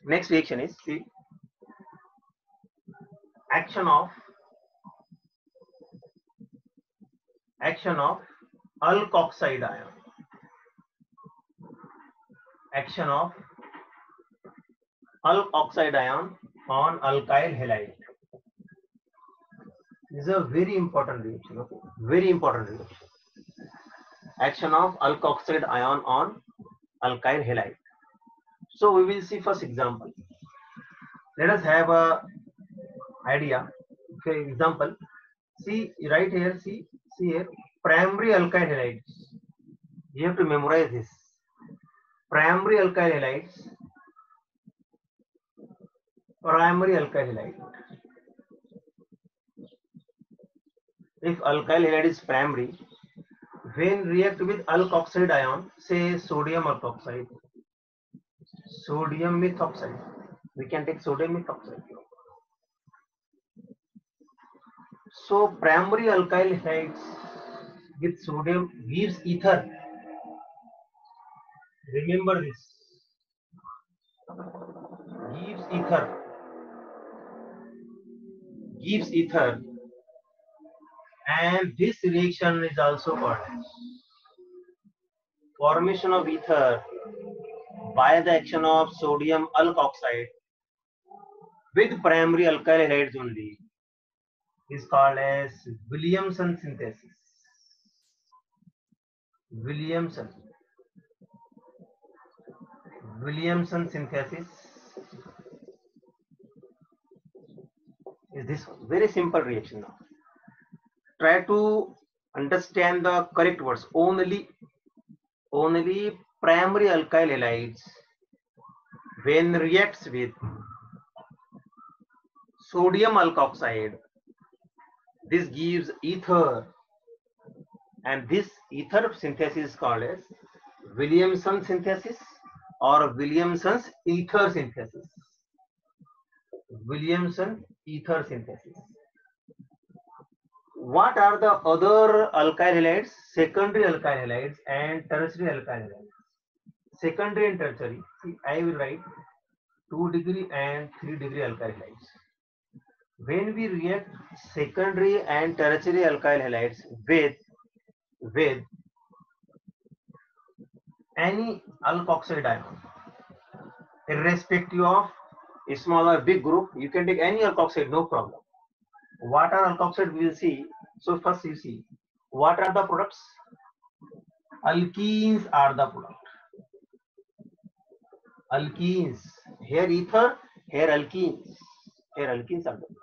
Next reaction is the action of alkoxide ion. Action of alkoxide ion on alkyl halide. This is a very important reaction. Okay, very important reaction. Action of alkoxide ion on alkyl halide. So we will see first example. Let us have a idea. Okay, example. See right here. See here. Primary alkyl halides. You have to memorize this. Primary alkyl halides. Primary alkyl halide. If alkyl halide is primary, when react with alkoxide ion, say sodium alkoxide, sodium methoxide, we can take sodium methoxide. So primary alkyl halides with sodium gives ether. Remember this. Gives ether, and this reaction is also called as formation of ether by the action of sodium alkoxide with primary alkyl halides only is called as Williamson synthesis. Williamson synthesis is this very simple reaction. Now try to understand the correct words. Only primary alkyl halides when reacts with sodium alkoxide, this gives ether, and this ether synthesis is called as Williamson synthesis or Williamson's ether synthesis. Williamson ether synthesis. What are the other alkyl halides? Secondary alkyl halides and tertiary alkyl halides. Secondary and tertiary. See, I will write 2 degree and 3 degree alkyl halides. When we react secondary and tertiary alkyl halides with any alkoxide ion, irrespective of a small or big group, you can take any alkoxide, no problem. What are alkoxide? We will see. So first you see, what are the products? Alkenes are the product. Alkenes. Here ether, here alkenes. Here alkenes are the product.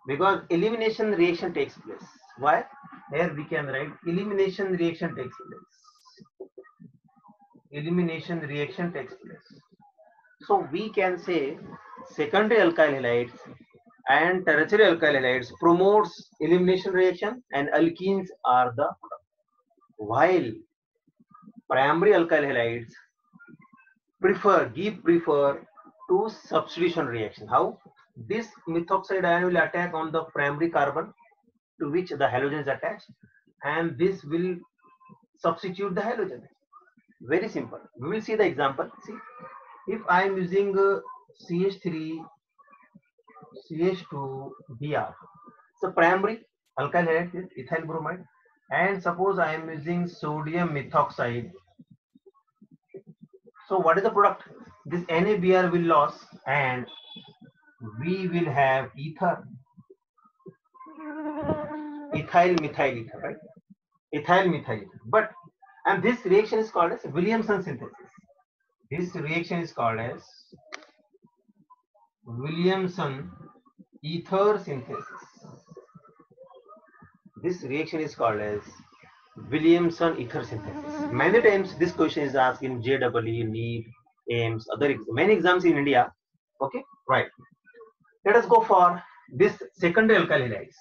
Because elimination reaction takes place. Why? Here we can write elimination reaction takes place. Elimination reaction takes place. So we can say secondary alkyl halides and tertiary alkyl halides promotes elimination reaction, and alkenes are the product. While primary alkyl halides prefer to substitution reaction. How? This methoxide ion will attack on the primary carbon to which the halogen is attached, and this will substitute the halogen. Very simple. We will see the example. See, if I am using CH3 CH2 Br, so primary alkyl halide is ethyl bromide, and suppose I am using sodium methoxide. So what is the product? This NaBr will lose and we will have ether. Ethyl methyl ether, right? Ethyl methyl ether. But and this reaction is called as Williamson synthesis. This reaction is called as Williamson ether synthesis. This reaction is called as Williamson ether synthesis. Many times this question is asked in JEE, NEET, AIMS, many exams in India. Okay, right. Let us go for this secondary alkyl halides.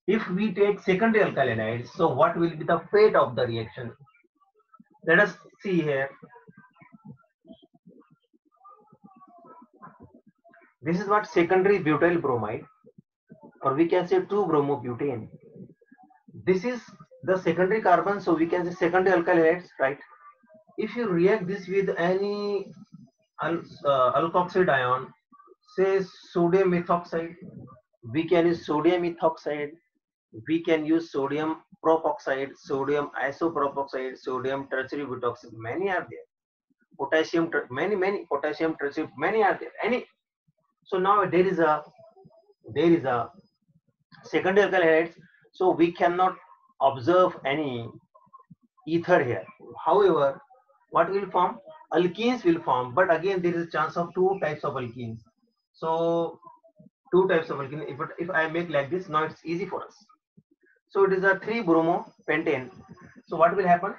If we take secondary alkyl halides, so what will be the fate of the reaction? Let us see here. This is what secondary butyl bromide, or we can say 2-bromobutane. This is the secondary carbon, so we can say secondary alkyl halides, right? If you react this with any alkoxide ion, say sodium methoxide. We can use sodium methoxide. We can use sodium propoxide, sodium isopropoxide, sodium tertiary butoxide. Many are there. Potassium, many potassium tertiary, many are there. Any. So now there is a secondary alkyl halides. So we cannot observe any ether here. However, what will form? Alkenes will form, but again there is a chance of two types of alkenes. So two types of alkene. If I make like this, now it's easy for us. So it is a 3-bromo-pentane. So what will happen?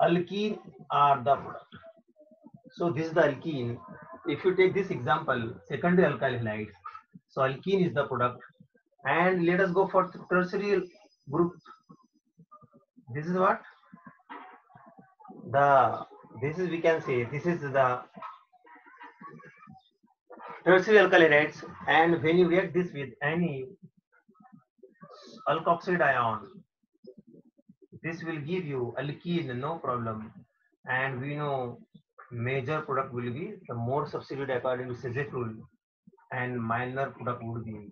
Alkene are the product. So this is the alkene. If you take this example, secondary alkyl halides. So alkene is the product, and let us go for tertiary group. This is what the this is we can say this is the tertiary alkyl halides, and when you react this with any alkoxide ion, this will give you alkene, no problem. And we know major product will be the more substitute according to Sizek rule, and minor product would be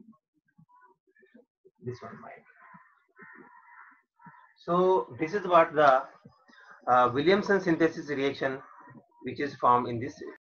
this one. So this is what the Williamson synthesis reaction which is formed in this